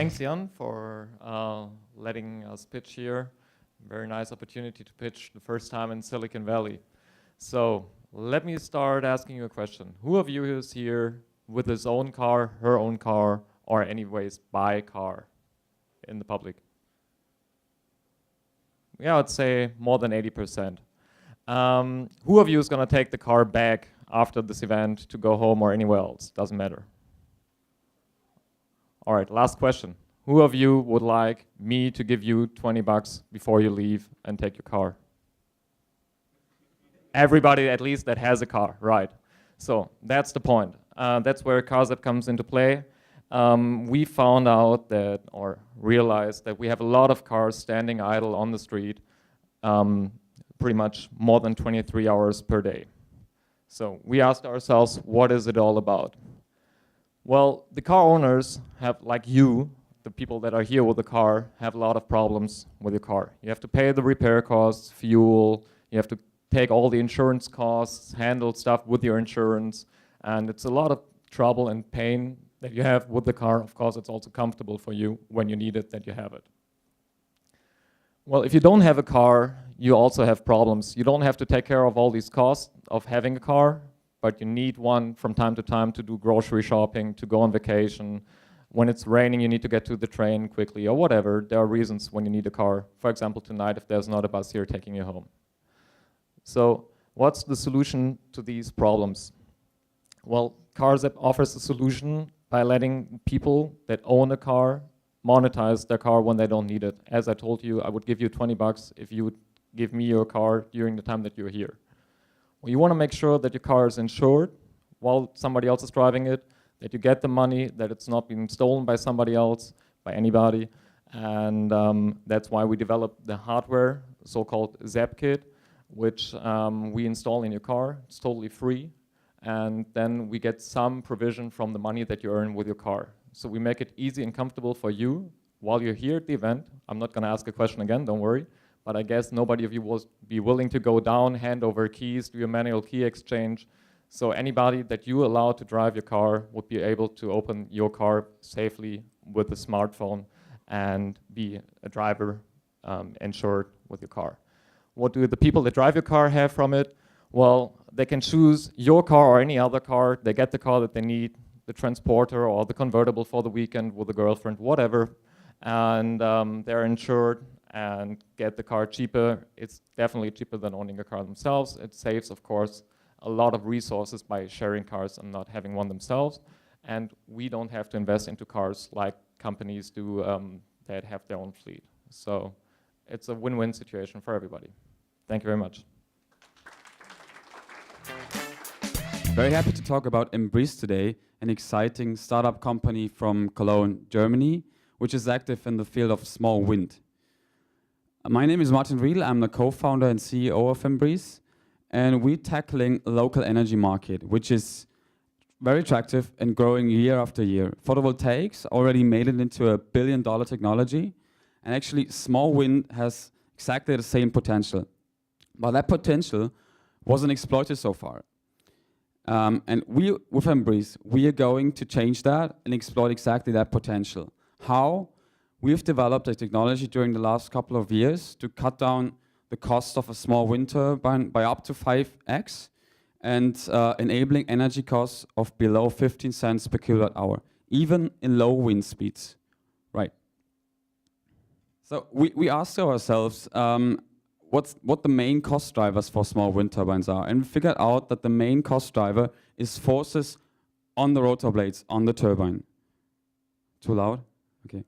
Thanks, Jan, for letting us pitch here. Very nice opportunity to pitch the first time in Silicon Valley. So let me start asking you a question. Who of you is here with his own car, her own car, or anyways buy a car in the public? Yeah, I'd say more than 80%. Who of you is going to take the car back after this event to go home or anywhere else? Doesn't matter. All right, last question. Who of you would like me to give you 20 bucks before you leave and take your car? Everybody at least that has a car, right. So that's the point. That's where Carzapp comes into play. We found out that, or realized that we have a lot of cars standing idle on the street pretty much more than 23 hours per day. So we asked ourselves, what is it all about? Well, the car owners have, like you, the people that are here with the car, have a lot of problems with your car. You have to pay the repair costs, fuel, you have to take all the insurance costs, handle stuff with your insurance, and it's a lot of trouble and pain that you have with the car. Of course, it's also comfortable for you when you need it that you have it. Well, if you don't have a car, you also have problems. You don't have to take care of all these costs of having a car, but you need one from time to time to do grocery shopping, to go on vacation. When it's raining, you need to get to the train quickly or whatever. There are reasons when you need a car. For example, tonight, if there's not a bus here taking you home. So what's the solution to these problems? Well, Carzapp offers a solution by letting people that own a car monetize their car when they don't need it. As I told you, I would give you 20 bucks if you would give me your car during the time that you're here. Well, you want to make sure that your car is insured while somebody else is driving it, that you get the money, that it's not being stolen by somebody else, by anybody. And that's why we developed the hardware, so-called Zap Kit, which we install in your car. It's totally free. And then we get some provision from the money that you earn with your car. So we make it easy and comfortable for you while you're here at the event. I'm not going to ask a question again, don't worry. But I guess nobody of you will be willing to go down, hand over keys, do a manual key exchange. So anybody that you allow to drive your car would be able to open your car safely with a smartphone and be a driver insured with your car. What do the people that drive your car have from it? Well, they can choose your car or any other car. They get the car that they need, the transporter or the convertible for the weekend with a girlfriend, whatever. And they're insured and get the car cheaper. It's definitely cheaper than owning a car themselves. It saves, of course, a lot of resources by sharing cars and not having one themselves. And we don't have to invest into cars like companies do that have their own fleet. So it's a win-win situation for everybody. Thank you very much. Very happy to talk about Enbreeze today, an exciting startup company from Cologne, Germany, which is active in the field of small wind. My name is Martin Riedel. I'm the co-founder and CEO of Enbreeze, and we're tackling a local energy market, which is very attractive and growing year after year. Photovoltaics already made it into a billion-dollar technology, and actually small wind has exactly the same potential. But that potential wasn't exploited so far. And we, with Enbreeze, we are going to change that and exploit exactly that potential. How? We've developed a technology during the last couple of years to cut down the cost of a small wind turbine by up to 5x and enabling energy costs of below 15 cents per kilowatt hour, even in low wind speeds. Right. So we asked ourselves what the main cost drivers for small wind turbines are, and we figured out that the main cost driver is forces on the rotor blades on the turbine. Too loud? Okay.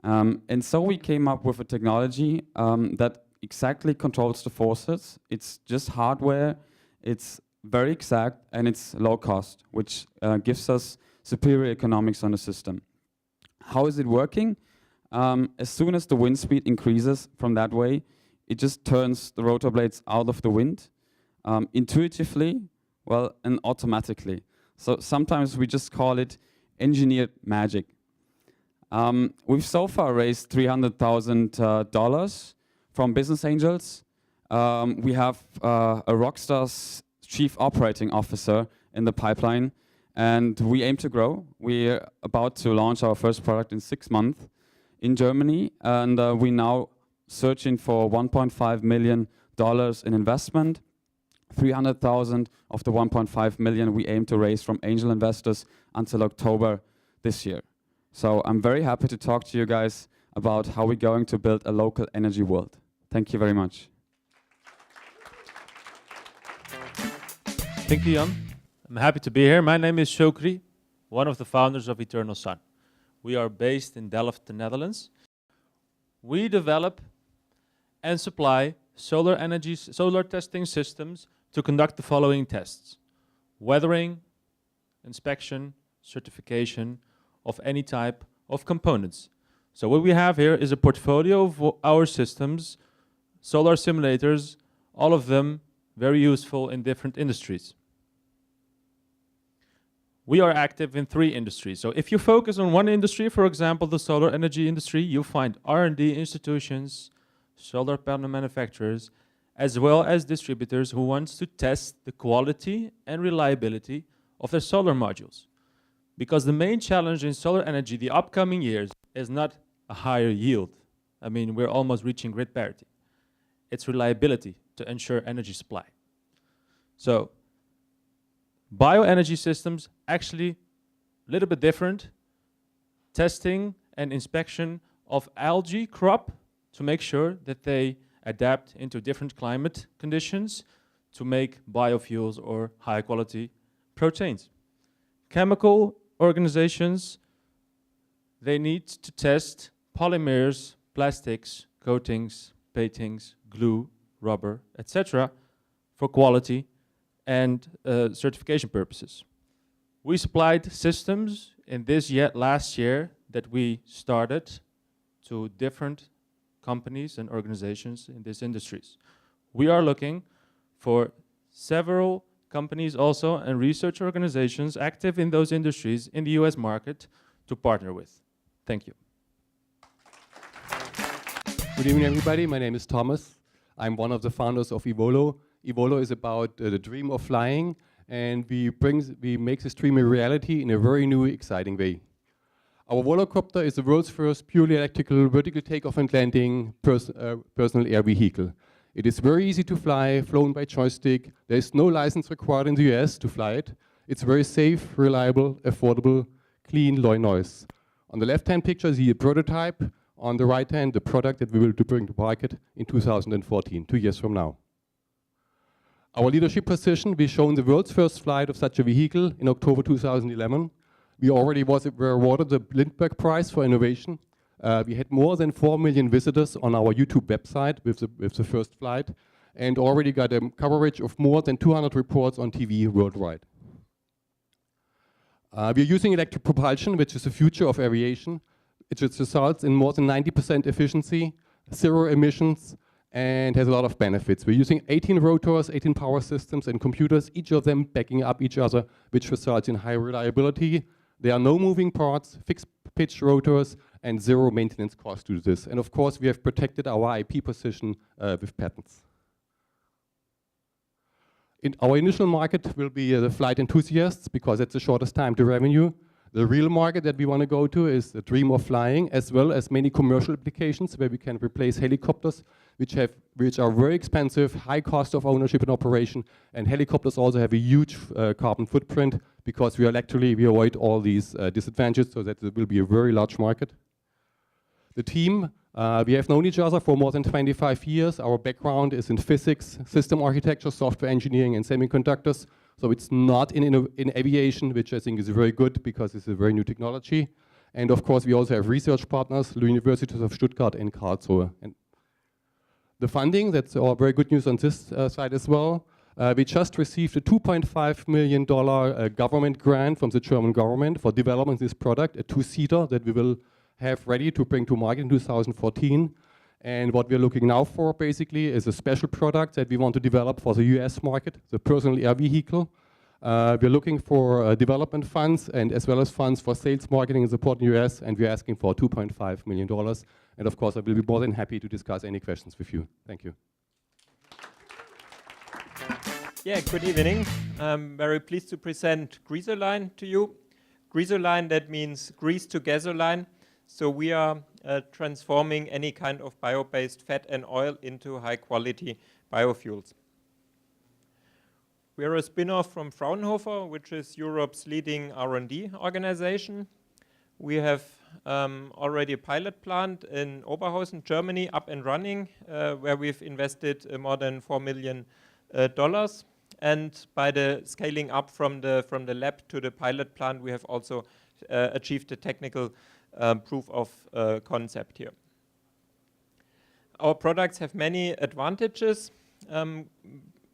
And so we came up with a technology that exactly controls the forces. It's just hardware, it's very exact, and it's low cost, which gives us superior economics on the system. How is it working? As soon as the wind speed increases from that way, it just turns the rotor blades out of the wind, intuitively, well, and automatically. So sometimes we just call it engineered magic. We've so far raised $300,000 from business angels. We have a rockstar chief operating officer in the pipeline, and we aim to grow. We're about to launch our first product in 6 months in Germany, and we now searching for $1.5 million in investment. 300,000 of the 1.5 million we aim to raise from angel investors until October this year. So I'm very happy to talk to you guys about how we're going to build a local energy world. Thank you very much. Thank you, Jan. I'm happy to be here. My name is Chokri, one of the founders of Eternal Sun. We are based in Delft, the Netherlands. We develop and supply solar testing systems to conduct the following tests: weathering, inspection, certification of any type of components. So what we have here is a portfolio of our systems, solar simulators, all of them very useful in different industries. We are active in 3 industries. So if you focus on one industry, for example, the solar energy industry, you'll find R&D institutions, solar panel manufacturers, as well as distributors who want to test the quality and reliability of their solar modules. Because the main challenge in solar energy the upcoming years is not a higher yield. I mean, we're almost reaching grid parity. It's reliability to ensure energy supply. So, bioenergy systems actually a little bit different. Testing and inspection of algae crop to make sure that they adapt into different climate conditions to make biofuels or high quality proteins. Chemical organizations, they need to test polymers, plastics, coatings, paintings, glue, rubber, etc. for quality and certification purposes. We supplied systems in last year that we started to different companies and organizations in these industries. We are looking for several companies also and research organizations active in those industries in the US market to partner with. Thank you. Good evening, everybody. My name is Thomas. I'm one of the founders of e-volo. e-volo is about the dream of flying, and we make this dream a reality in a very new, exciting way. Our volocopter is the world's first purely electrical vertical takeoff and landing personal air vehicle. It is very easy to fly, flown by joystick. There is no license required in the US to fly it. It's very safe, reliable, affordable, clean, low noise. On the left-hand picture, you see a prototype. On the right-hand, the product that we will bring to market in 2014, 2 years from now. Our leadership position, we've shown the world's first flight of such a vehicle in October 2011. We already were awarded the Lindbergh Prize for Innovation. We had more than 4 million visitors on our YouTube website with the first flight, and already got a coverage of more than 200 reports on TV worldwide. We're using electric propulsion, which is the future of aviation. It results in more than 90% efficiency, 0 emissions, and has a lot of benefits. We're using 18 rotors, 18 power systems and computers, each of them backing up each other, which results in high reliability. There are no moving parts, fixed pitch rotors, and 0 maintenance cost to this. And of course, we have protected our IP position with patents. Our initial market will be the flight enthusiasts, because it's the shortest time to revenue. The real market that we want to go to is the dream of flying, as well as many commercial applications where we can replace helicopters, which are very expensive, high cost of ownership and operation, and helicopters also have a huge carbon footprint, because we avoid all these disadvantages, so that there will be a very large market. The team, we have known each other for more than 25 years. Our background is in physics, system architecture, software engineering, and semiconductors. So it's not in aviation, which I think is very good, because it's a very new technology. And of course, we also have research partners, the Universities of Stuttgart and Karlsruhe. And the funding, that's all very good news on this side as well. We just received a $2.5 million government grant from the German government for developing this product, a 2-seater that we will have ready to bring to market in 2014. And what we're looking now for, basically, is a special product that we want to develop for the US market, the personal air vehicle. We're looking for development funds, and as well as funds for sales, marketing, and support in the US, and we're asking for $2.5 million. And of course, I will be more than happy to discuss any questions with you. Thank you. Yeah, good evening. I'm very pleased to present Greasoline to you. Greasoline, that means grease to gasoline. So we are transforming any kind of bio-based fat and oil into high-quality biofuels. We are a spin-off from Fraunhofer, which is Europe's leading R&D organization. We have already a pilot plant in Oberhausen, Germany, up and running, where we've invested more than $4 million. And by the scaling up from the lab to the pilot plant, we have also achieved a technical proof of concept here. Our products have many advantages.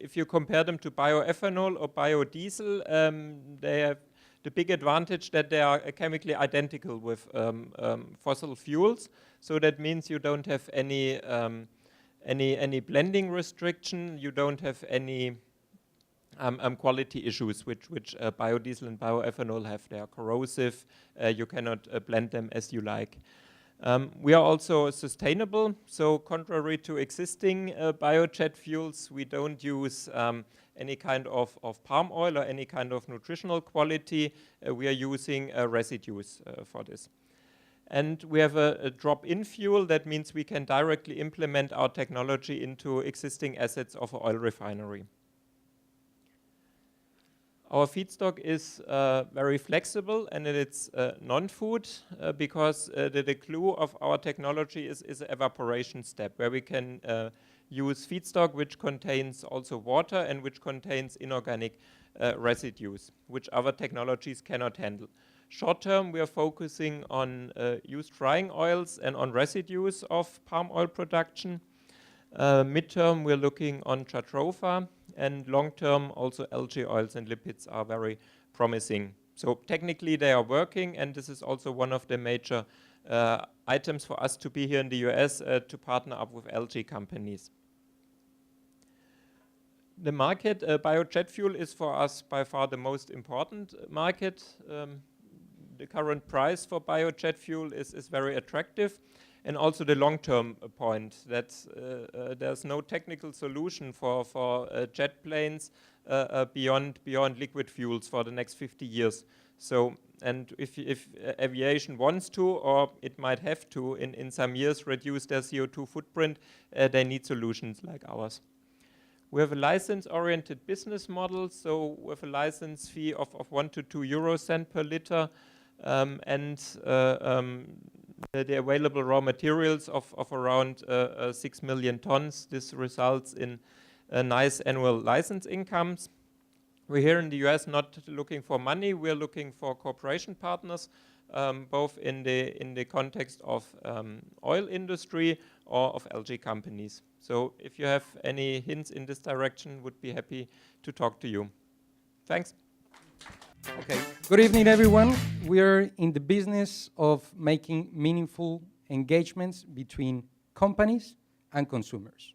If you compare them to bioethanol or biodiesel, they have the big advantage that they are chemically identical with fossil fuels. So that means you don't have any blending restriction. You don't have any quality issues which biodiesel and bioethanol have. They are corrosive. You cannot blend them as you like. We are also sustainable. So contrary to existing biojet fuels, we don't use any kind of palm oil or any kind of nutritional quality. We are using residues for this. And we have a drop-in fuel. That means we can directly implement our technology into existing assets of an oil refinery. Our feedstock is very flexible, and it's non-food because the clue of our technology is an evaporation step where we can use feedstock which contains also water and which contains inorganic residues, which other technologies cannot handle. Short term, we are focusing on used frying oils and on residues of palm oil production. Midterm, we're looking on jatropha, and long-term, also algae oils and lipids are very promising. So technically, they are working, and this is also one of the major items for us to be here in the US to partner up with algae companies. The market, biojet fuel is for us by far the most important market. The current price for biojet fuel is very attractive. And also the long-term point that there's no technical solution for jet planes beyond liquid fuels for the next 50 years. So, and if aviation wants to, or it might have to, in some years reduce their CO2 footprint, they need solutions like ours. We have a license-oriented business model, so with a license fee of 1 to 2 euro cent per liter, the available raw materials of around 6 million tons. This results in nice annual license incomes. We're here in the US not looking for money, we're looking for cooperation partners, both in the context of oil industry or of algae companies. So if you have any hints in this direction, would be happy to talk to you. Thanks. Okay, good evening everyone. We are in the business of making meaningful engagements between companies and consumers.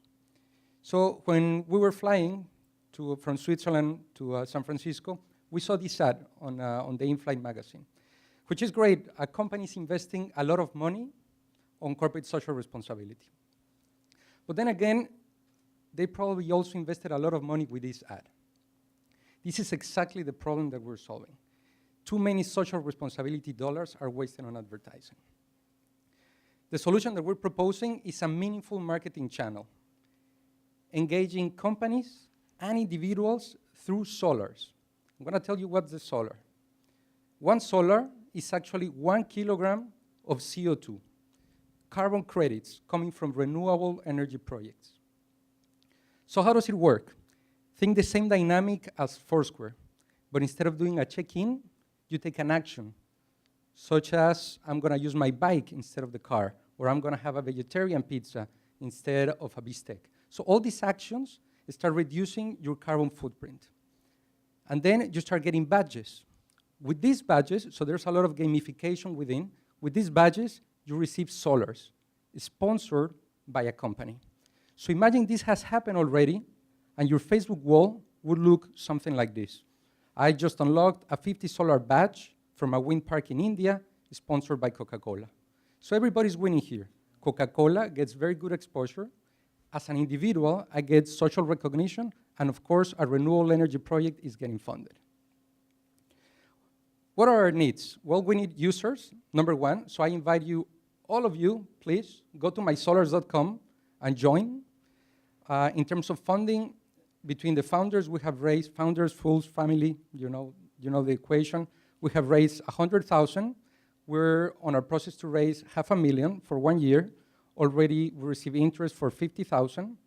So when we were flying from Switzerland to San Francisco, we saw this ad on the In-Flight magazine, which is great. A company is investing a lot of money on corporate social responsibility. But then again, they probably also invested a lot of money with this ad. This is exactly the problem that we're solving. Too many social responsibility dollars are wasted on advertising. The solution that we're proposing is a meaningful marketing channel, engaging companies and individuals through Sollars. I'm gonna tell you what's the Solar. One Solar is actually 1 kilogram of CO2, carbon credits coming from renewable energy projects. So how does it work? Think the same dynamic as Foursquare, but instead of doing a check-in, you take an action, such as I'm gonna use my bike instead of the car, or I'm gonna have a vegetarian pizza instead of a beefsteak. So all these actions start reducing your carbon footprint. And then you start getting badges. With these badges, so there's a lot of gamification within, with these badges, you receive Sollars, sponsored by a company. So imagine this has happened already, and your Facebook wall would look something like this. I just unlocked a 50 Solar badge from a wind park in India, sponsored by Coca-Cola. So everybody's winning here. Coca-Cola gets very good exposure, as an individual, I get social recognition, and of course, a renewable energy project is getting funded. What are our needs? Well, we need users, number one. So I invite you, all of you, please, go to mysollars.com and join. In terms of funding, between the founders, we have raised, founders, fools, family, you know the equation. We have raised 100,000. We're on our process to raise $500,000 for 1 year. Already we receive interest for 50,000.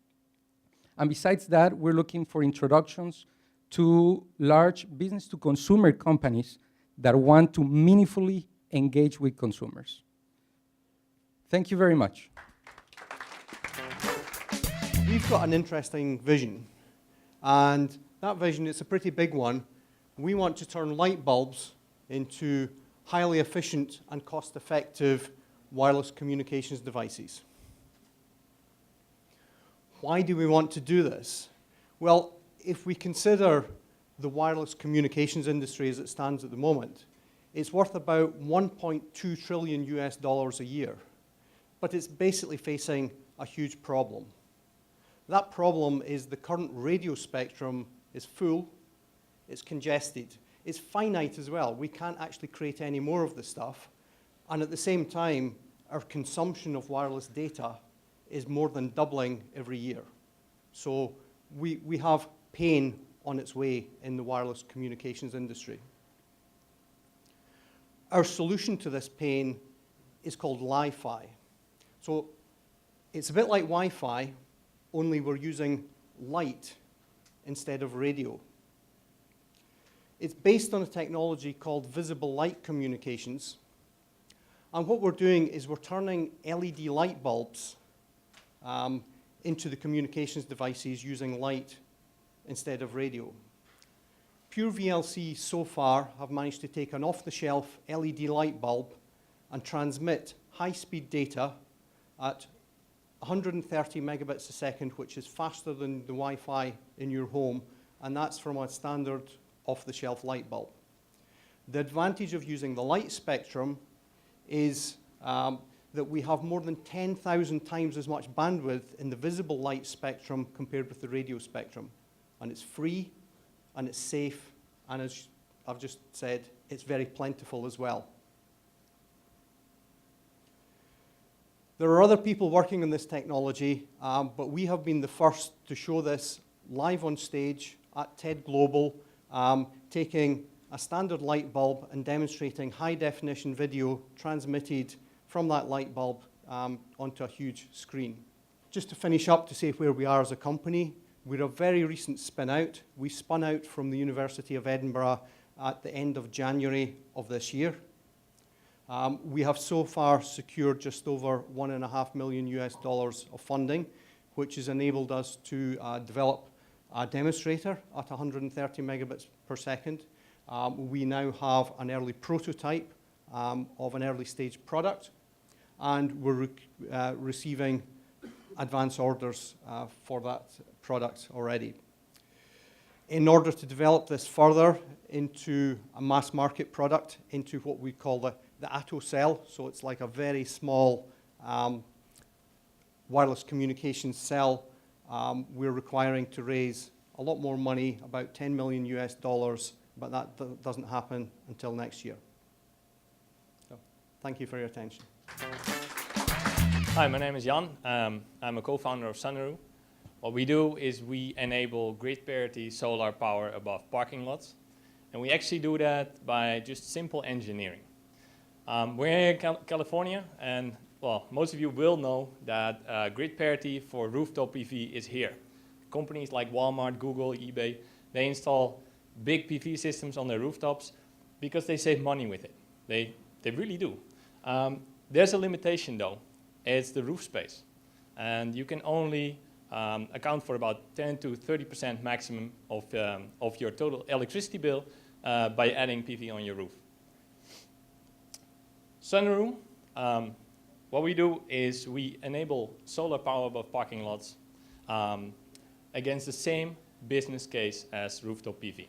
And besides that, we're looking for introductions to large business-to-consumer companies that want to meaningfully engage with consumers. Thank you very much. We've got an interesting vision, and that vision is a pretty big one. We want to turn light bulbs into highly efficient and cost-effective wireless communications devices. Why do we want to do this? Well, if we consider the wireless communications industry as it stands at the moment, it's worth about 1.2 trillion US dollars a year, but it's basically facing a huge problem. That problem is the current radio spectrum is full, it's congested, it's finite as well. We can't actually create any more of this stuff, and at the same time, our consumption of wireless data is more than doubling every year. So we have pain on its way in the wireless communications industry. Our solution to this pain is called Li-Fi. So it's a bit like Wi-Fi, only we're using light instead of radio. It's based on a technology called visible light communications. And what we're doing is we're turning LED light bulbs into the communications devices using light instead of radio. PureVLC so far have managed to take an off-the-shelf LED light bulb and transmit high-speed data at 130 megabits a second, which is faster than the Wi-Fi in your home, and that's from a standard off-the-shelf light bulb. The advantage of using the light spectrum is that we have more than 10,000 times as much bandwidth in the visible light spectrum compared with the radio spectrum. And it's free, and it's safe, and as I've just said, it's very plentiful as well. There are other people working on this technology, but we have been the first to show this live on stage at TED Global, taking a standard light bulb and demonstrating high-definition video transmitted from that light bulb onto a huge screen. Just to finish up to say where we are as a company, we're a very recent spin out. We spun out from the University of Edinburgh at the end of January of this year. We have so far secured just over $1.5 million US dollars of funding, which has enabled us to develop a demonstrator at 130 megabits per second. We now have an early prototype of an early stage product, and we're receiving advance orders for that product already. In order to develop this further into a mass market product, into what we call the Atto cell, so it's like a very small wireless communications cell, we're requiring to raise a lot more money, about 10 million US dollars, but that doesn't happen until next year. So, thank you for your attention. Hi, my name is Jan. I'm a co-founder of Sunuru. What we do is we enable grid parity solar power above parking lots. And we actually do that by just simple engineering. We're in California, and well, most of you will know that grid parity for rooftop PV is here. Companies like Walmart, Google, eBay, they install big PV systems on their rooftops because they save money with it. They really do. There's a limitation though. It's the roof space. And you can only account for about 10 to 30% maximum of your total electricity bill by adding PV on your roof. Sunuru, what we do is we enable solar power above parking lots against the same business case as rooftop PV.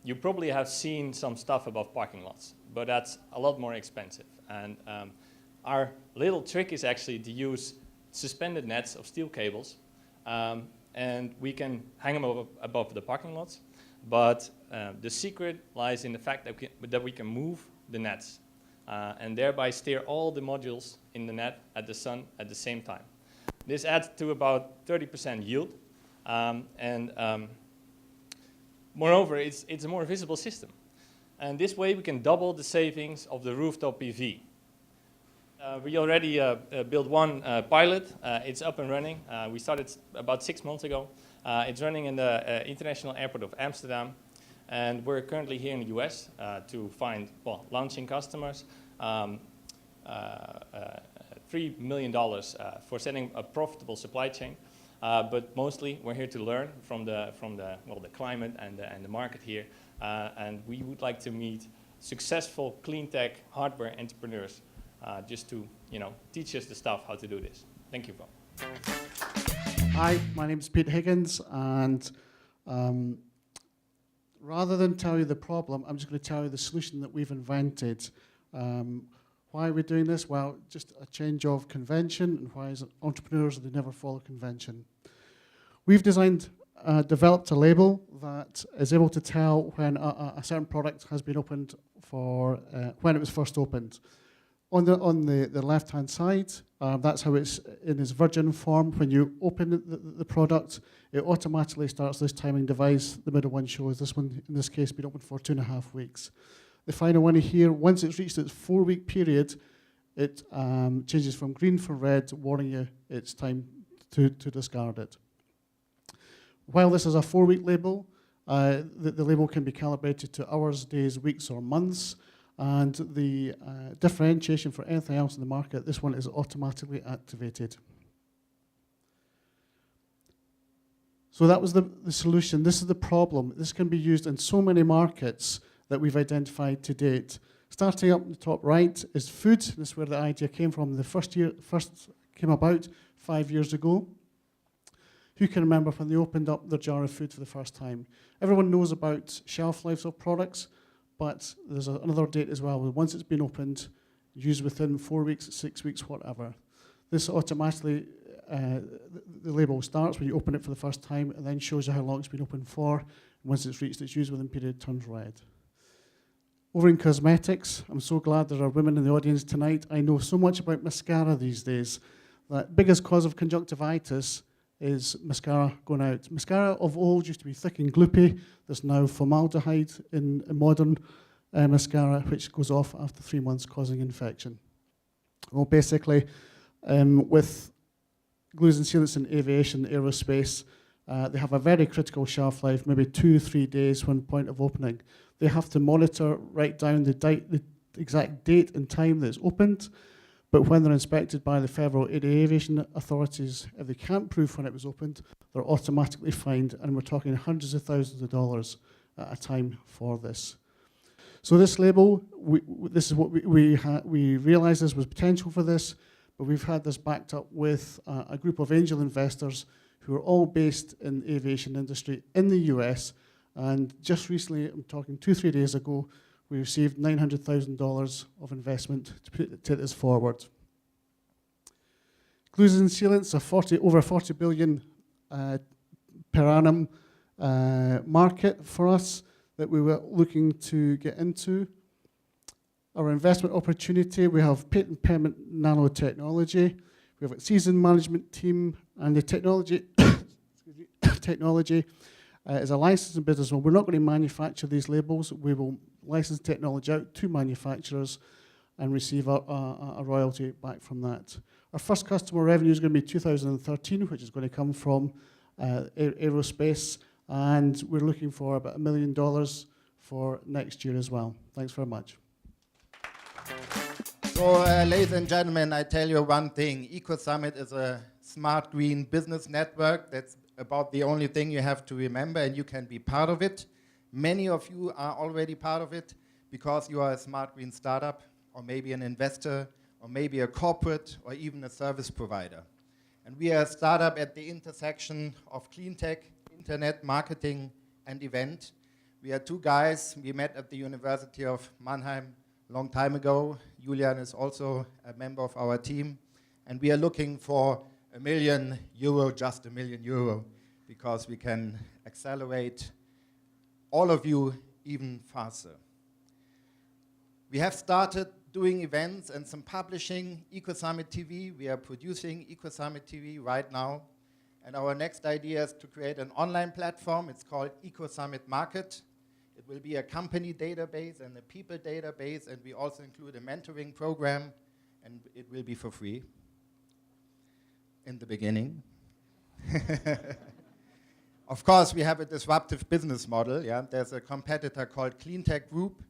You probably have seen some stuff above parking lots, but that's a lot more expensive. And our little trick is actually to use suspended nets of steel cables, and we can hang them above the parking lots. But the secret lies in the fact that we can move the nets and thereby steer all the modules in the net at the sun at the same time. This adds to about 30% yield, moreover, it's a more visible system. And this way we can double the savings of the rooftop PV. We already built one pilot. It's up and running. We started about 6 months ago. It's running in the International Airport of Amsterdam. And we're currently here in the US to find, well, launching customers. $3 million for setting a profitable supply chain. But mostly we're here to learn from the climate and the market here. And we would like to meet successful clean tech hardware entrepreneurs just to, teach us the stuff how to do this. Thank you, Bob. Hi, my name is Pete Higgins, and rather than tell you the problem, I'm just going to tell you the solution that we've invented. Why are we doing this? Well, just a change of convention, and why as entrepreneurs they never follow convention. We've developed a label that is able to tell when a certain product has been opened for when it was first opened. On the left-hand side, that's how it's in its virgin form. When you open the product, it automatically starts this timing device. The middle one shows this one, in this case, been open for 2.5 weeks. The final one here, once it's reached its 4-week period, it changes from green for red, warning you it's time to discard it. While this is a 4-week label, the label can be calibrated to hours, days, weeks, or months. And the differentiation for anything else in the market, this one is automatically activated. So that was the solution. This is the problem. This can be used in so many markets that we've identified to date. Starting up in the top right is food. This is where the idea came from. The first came about 5 years ago. Who can remember when they opened up their jar of food for the first time? Everyone knows about shelf lives of products. But there's another date as well. Once it's been opened, used within 4 weeks, 6 weeks, whatever. This automatically, the label starts when you open it for the first time and then shows you how long it's been open for. And once it's reached its use within period, it turns red. Over in cosmetics, I'm so glad there are women in the audience tonight. I know so much about mascara these days. The biggest cause of conjunctivitis is mascara going out. Mascara of old used to be thick and gloopy. There's now formaldehyde in modern mascara, which goes off after 3 months, causing infection. Well, basically, with glues and sealants in aviation, aerospace, they have a very critical shelf life, maybe 2-3 days when point of opening. They have to monitor, write down the exact date and time that it's opened. But when they're inspected by the federal aviation authorities, if they can't prove when it was opened, they're automatically fined, and we're talking hundreds of thousands of dollars at a time for this. So this label, this is what we realized there was potential for this, but we've had this backed up with a group of angel investors who are all based in the aviation industry in the US, and just recently, I'm talking 2-3 days ago, we received $900,000 of investment to take this forward. Glues and sealants are over 40 billion per annum market for us that we were looking to get into. Our investment opportunity, we have patent pending nanotechnology, we have a seasoned management team, and the technology is a licensing business. Well, we're not going to manufacture these labels. We will license technology out to manufacturers and receive a royalty back from that. Our first customer revenue is going to be 2013, which is going to come from aerospace, and we're looking for about $1 million for next year as well. Thanks very much. So, ladies and gentlemen, I tell you one thing. Ecosummit is a smart green business network. That's about the only thing you have to remember, and you can be part of it. Many of you are already part of it because you are a smart green startup, or maybe an investor, or maybe a corporate, or even a service provider. And we are a startup at the intersection of clean tech, internet, marketing, and event. We are two guys. We met at the University of Mannheim a long time ago. Julian is also a member of our team. And we are looking for 1 million euro, just 1 million euro, because we can accelerate all of you even faster. We have started doing events and some publishing, Ecosummit TV. We are producing Ecosummit TV right now. And our next idea is to create an online platform. It's called Ecosummit Market. It will be a company database and a people database, and we also include a mentoring program, and it will be for free in the beginning. Of course, we have a disruptive business model. Yeah? There's a competitor called Cleantech Group.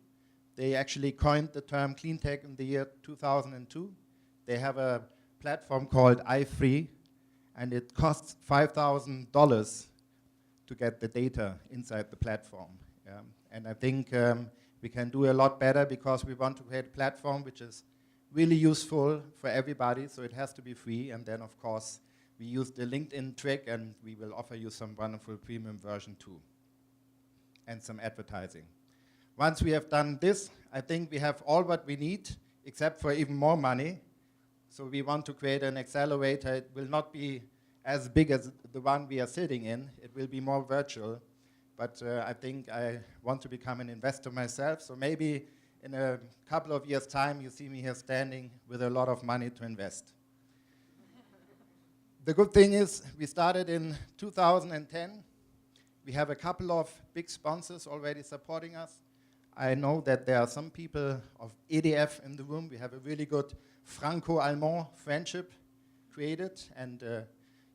They actually coined the term Cleantech in the year 2002. They have a platform called iFree, and it costs $5,000 to get the data inside the platform. Yeah? And I think we can do a lot better because we want to create a platform which is really useful for everybody, so it has to be free. And then, of course, we use the LinkedIn trick, and we will offer you some wonderful premium version too, and some advertising. Once we have done this, I think we have all what we need, except for even more money. So we want to create an accelerator. It will not be as big as the one we are sitting in. It will be more virtual. But I think I want to become an investor myself. So maybe in a couple of years' time, you see me here standing with a lot of money to invest. The good thing is we started in 2010. We have a couple of big sponsors already supporting us. I know that there are some people of EDF in the room. We have a really good Franco-Allemand friendship created. And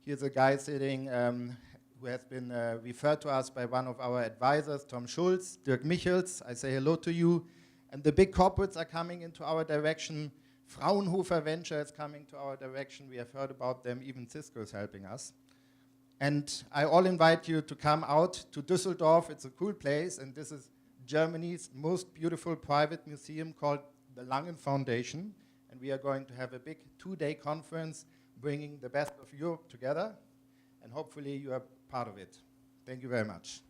here's a guy sitting who has been referred to us by one of our advisors, Tom Schulz, Dirk Michels. I say hello to you. And the big corporates are coming into our direction. Fraunhofer Venture is coming to our direction. We have heard about them. Even Cisco is helping us. And I all invite you to come out to Düsseldorf. It's a cool place. And this is Germany's most beautiful private museum called the Langen Foundation. And we are going to have a big 2-day conference bringing the best of Europe together. And hopefully you are part of it. Thank you very much.